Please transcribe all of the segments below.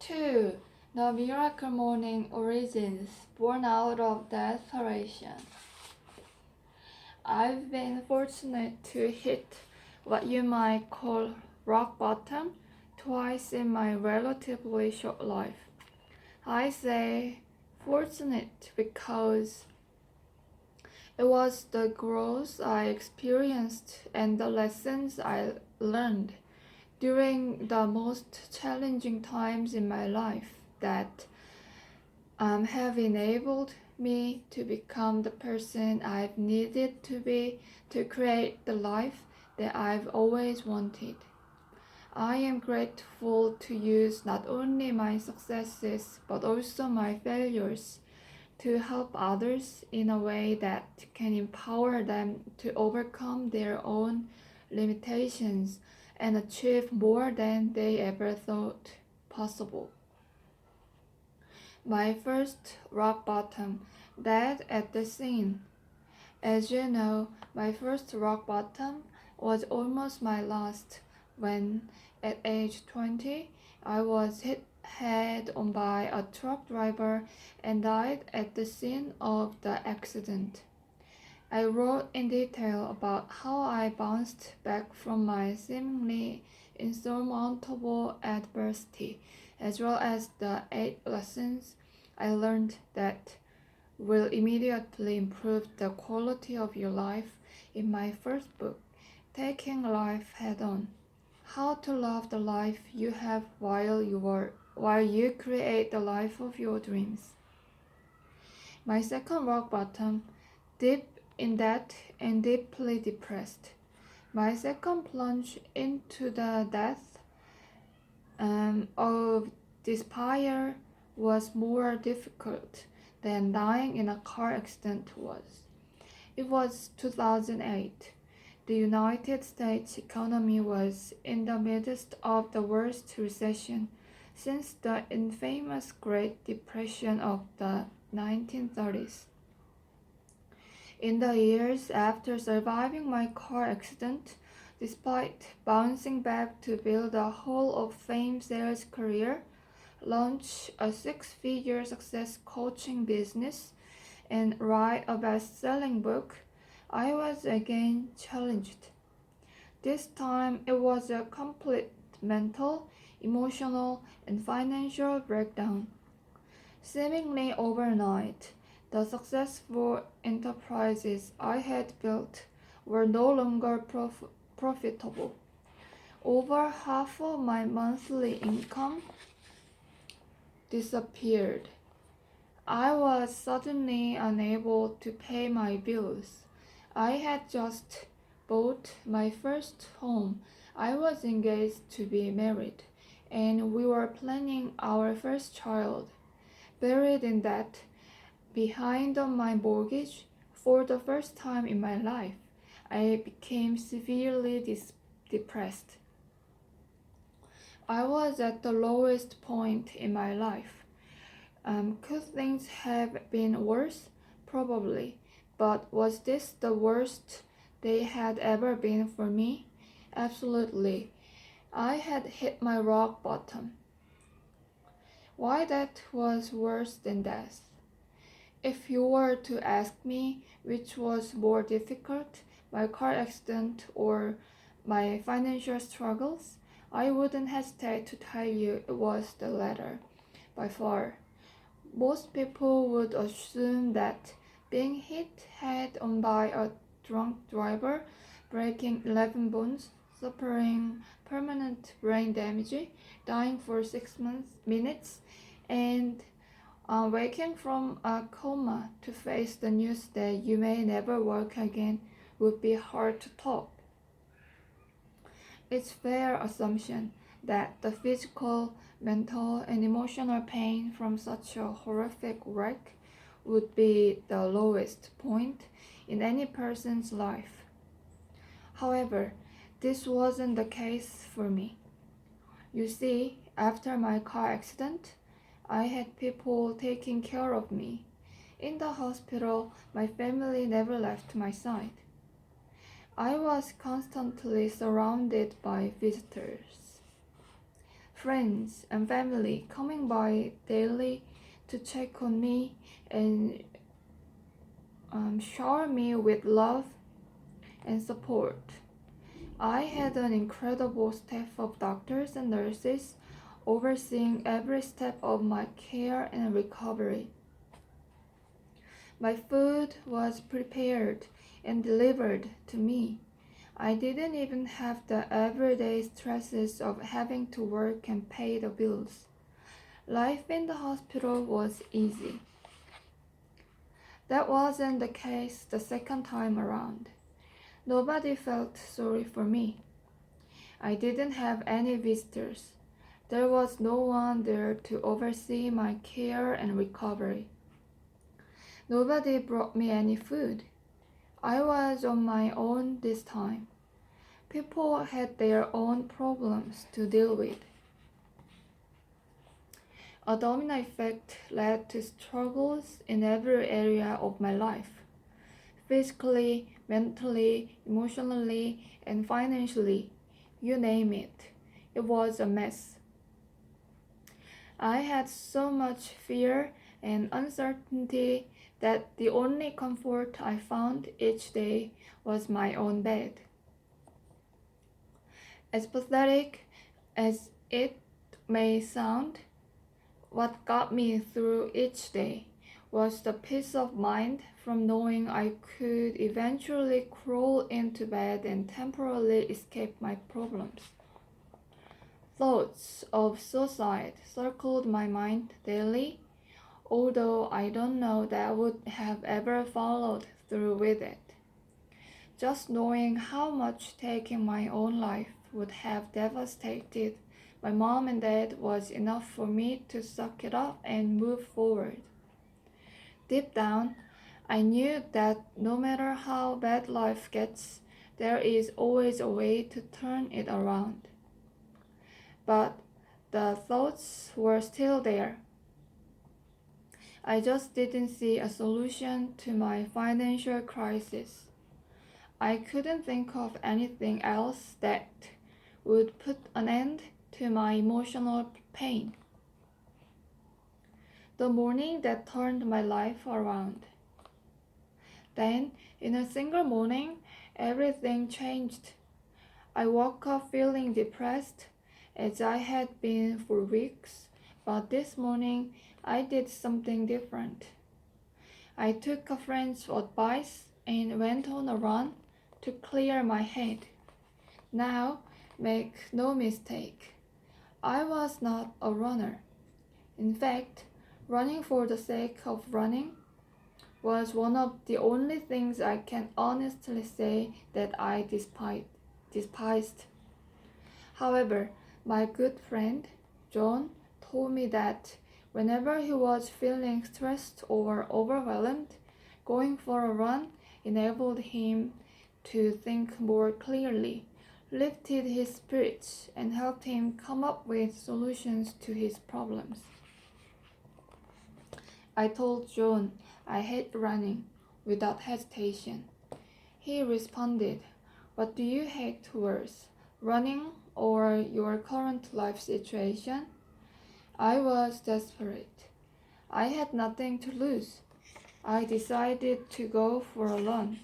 2. The Miracle Morning Origins, born out of desperation. I've been fortunate to hit what you might call rock bottom twice in my relatively short life. I say fortunate because it was the growth I experienced and the lessons I learned during the most challenging times in my life that have enabled me to become the person I've needed to be to create the life that I've always wanted. I am grateful to use not only my successes but also my failures to help others in a way that can empower them to overcome their own limitations and achieve more than they ever thought possible. My first rock bottom, dead at the scene. As you know, my first rock bottom was almost my last when, at age 20, I was hit head on by a truck driver and died at the scene of the accident. I wrote in detail about how I bounced back from my seemingly insurmountable adversity, as well as the 8 lessons I learned that will immediately improve the quality of your life in my first book, Taking Life Head On: How to Love the Life You Have while you create the life of your dreams. My second rock bottom, deep in debt and deeply depressed. My second plunge into the depth of despair was more difficult than dying in a car accident was. It was 2008. The United States economy was in the midst of the worst recession since the infamous Great Depression of the 1930s. In the years after surviving my car accident, despite bouncing back to build a Hall of Fame sales career, launch a 6-figure success coaching business, and write a best-selling book, I was again challenged. This time it was a complete mental, emotional, and financial breakdown. Seemingly overnight, the successful enterprises I had built were no longer profitable. Over half of my monthly income disappeared. I was suddenly unable to pay my bills. I had just bought my first home. I was engaged to be married, and we were planning our first child. Buried in debt, behind on my mortgage, for the first time in my life, I became severely depressed. I was at the lowest point in my life. Could things have been worse? Probably. But was this the worst they had ever been for me? Absolutely. I had hit my rock bottom. Why that was worse than death? If you were to ask me which was more difficult, my car accident or my financial struggles, I wouldn't hesitate to tell you it was the latter, by far. Most people would assume that being hit head on by a drunk driver, breaking 11 bones, suffering permanent brain damage, dying for 6 minutes, and waking from a coma to face the news that you may never work again would be hard to top. It's fair assumption that the physical, mental, and emotional pain from such a horrific wreck would be the lowest point in any person's life. However, this wasn't the case for me. You see, after my car accident, I had people taking care of me. In the hospital, my family never left my side. I was constantly surrounded by visitors. friends and family coming by daily to check on me and shower me with love and support. I had an incredible staff of doctors and nurses overseeing every step of my care and recovery. My food was prepared and delivered to me. I didn't even have the everyday stresses of having to work and pay the bills. Life in the hospital was easy. That wasn't the case the second time around. Nobody felt sorry for me. I didn't have any visitors. There was no one there to oversee my care and recovery. Nobody brought me any food. I was on my own this time. People had their own problems to deal with. A domino effect led to struggles in every area of my life. Physically, mentally, emotionally, and financially, you name it. It was a mess. I had so much fear and uncertainty that the only comfort I found each day was my own bed. As pathetic as it may sound, what got me through each day was the peace of mind from knowing I could eventually crawl into bed and temporarily escape my problems. Thoughts of suicide circled my mind daily, although I don't know that I would have ever followed through with it. Just knowing how much taking my own life would have devastated my mom and dad was enough for me to suck it up and move forward. Deep down, I knew that no matter how bad life gets, there is always a way to turn it around. But the thoughts were still there. I just didn't see a solution to my financial crisis. I couldn't think of anything else that would put an end to my emotional pain. The morning that turned my life around. Then, in a single morning, everything changed. I woke up feeling depressed, as I had been for weeks, but this morning I did something different. I took a friend's advice and went on a run to clear my head. Now, make no mistake, I was not a runner. In fact, running for the sake of running was one of the only things I can honestly say that I despised. However, my good friend, John, told me that whenever he was feeling stressed or overwhelmed, going for a run enabled him to think more clearly, lifted his spirits, and helped him come up with solutions to his problems. I told John I hate running without hesitation. He responded, "What do you hate worse, running or your current life situation?" I was desperate. I had nothing to lose. I decided to go for a run.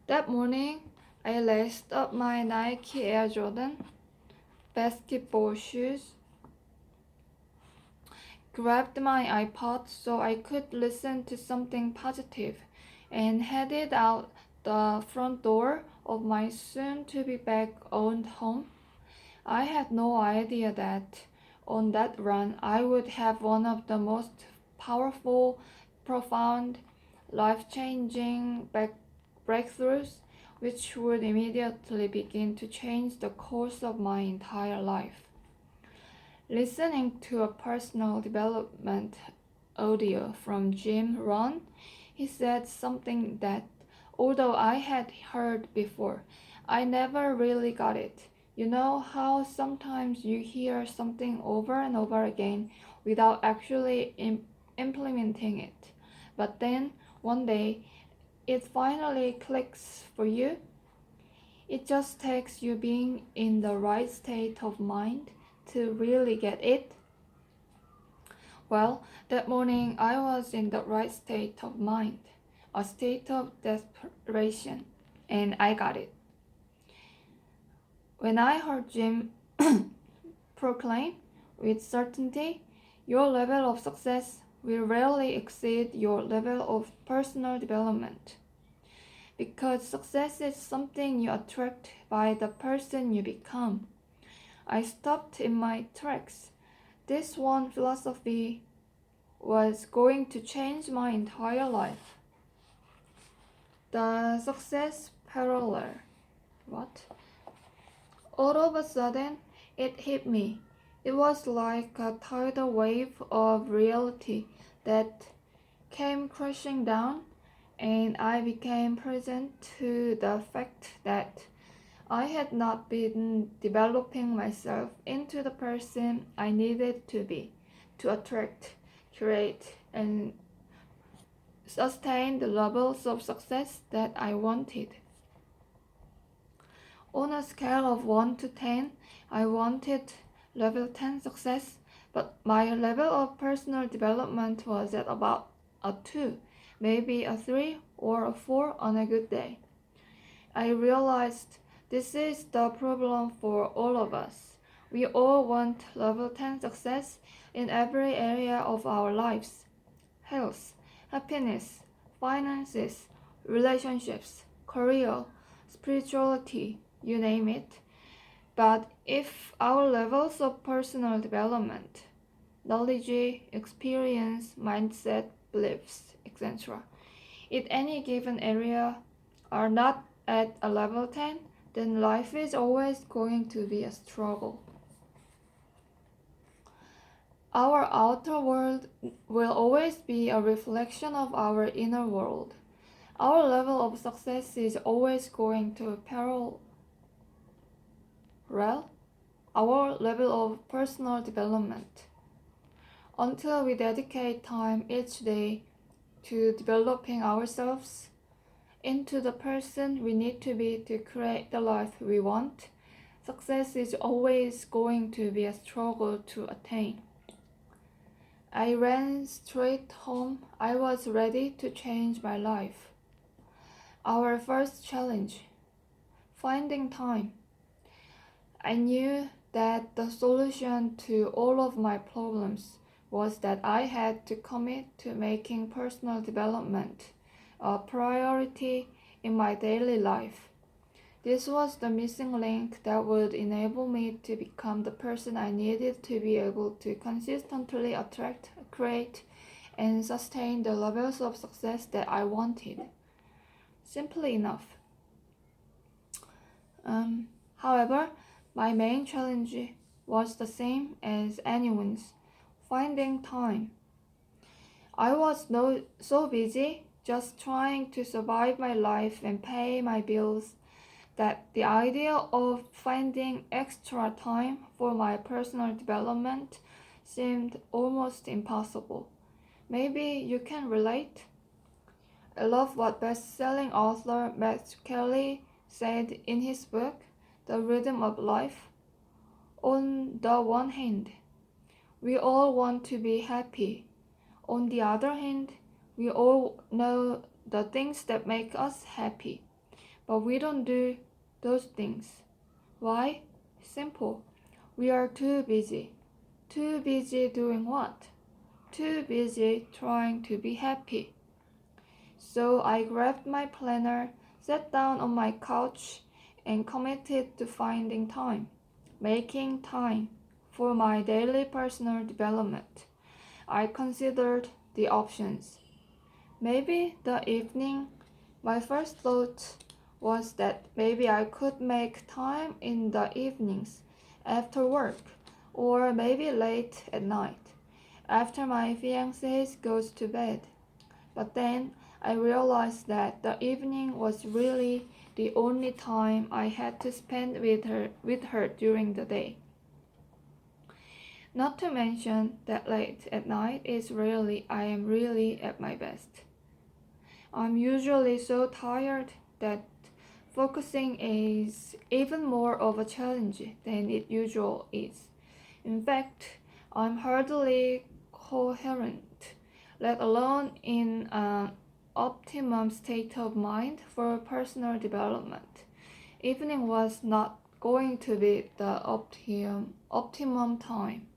That morning, I laced up my Nike Air Jordan basketball shoes, grabbed my iPod so I could listen to something positive, and headed out the front door of my soon-to-be-back owned home. I had no idea that on that run I would have one of the most powerful, profound, life-changing breakthroughs, which would immediately begin to change the course of my entire life. Listening to a personal development audio from Jim Rohn, he said something that, although I had heard before, I never really got it. You know how sometimes you hear something over and over again without actually implementing it, but then one day it finally clicks for you? It just takes you being in the right state of mind to really get it. Well, that morning I was in the right state of mind, a state of desperation, and I got it. When I heard Jim proclaim with certainty, your level of success will rarely exceed your level of personal development. Because success is something you attract by the person you become. I stopped in my tracks. This one philosophy was going to change my entire life. The success parallel. What? All of a sudden, it hit me. It was like a tidal wave of reality that came crashing down, and I became present to the fact that I had not been developing myself into the person I needed to be to attract, create, and sustain the levels of success that I wanted. On a scale of 1 to 10, I wanted level 10 success, but my level of personal development was at about a 2, maybe a 3 or a 4 on a good day. I realized this is the problem for all of us. We all want level 10 success in every area of our lives: health, happiness, finances, relationships, career, spirituality, you name it. But if our levels of personal development, knowledge, experience, mindset, beliefs, etc., in any given area are not at a level 10, then life is always going to be a struggle. Our outer world will always be a reflection of our inner world. Our level of success is always going to parallel our level of personal development. Until we dedicate time each day to developing ourselves into the person we need to be to create the life we want, success is always going to be a struggle to attain. I ran straight home. I was ready to change my life. Our first challenge: finding time. I knew that the solution to all of my problems was that I had to commit to making personal development a priority in my daily life. This was the missing link that would enable me to become the person I needed to be able to consistently attract, create, and sustain the levels of success that I wanted. Simply enough. However, my main challenge was the same as anyone's: finding time. I was so busy just trying to survive my life and pay my bills that the idea of finding extra time for my personal development seemed almost impossible. Maybe you can relate. I love what best-selling author Matt Kelly said in his book, The Rhythm of Life. On the one hand, we all want to be happy. On the other hand, we all know the things that make us happy, but we don't do those things. Why? Simple. We are too busy. Too busy doing what? Too busy trying to be happy. So I grabbed my planner, sat down on my couch, and committed to finding time, making time for my daily personal development. I considered the options. Maybe the evening. My first thought was that maybe I could make time in the evenings after work, or maybe late at night after my fiancé goes to bed. But then I realized that the evening was really the only time I had to spend with her during the day. Not to mention that late at night is rarely I am really at my best. I'm usually so tired that Focusing is even more of a challenge than it usually is. In fact, I'm hardly coherent, let alone in an optimum state of mind for personal development. Evening was not going to be the optimum time.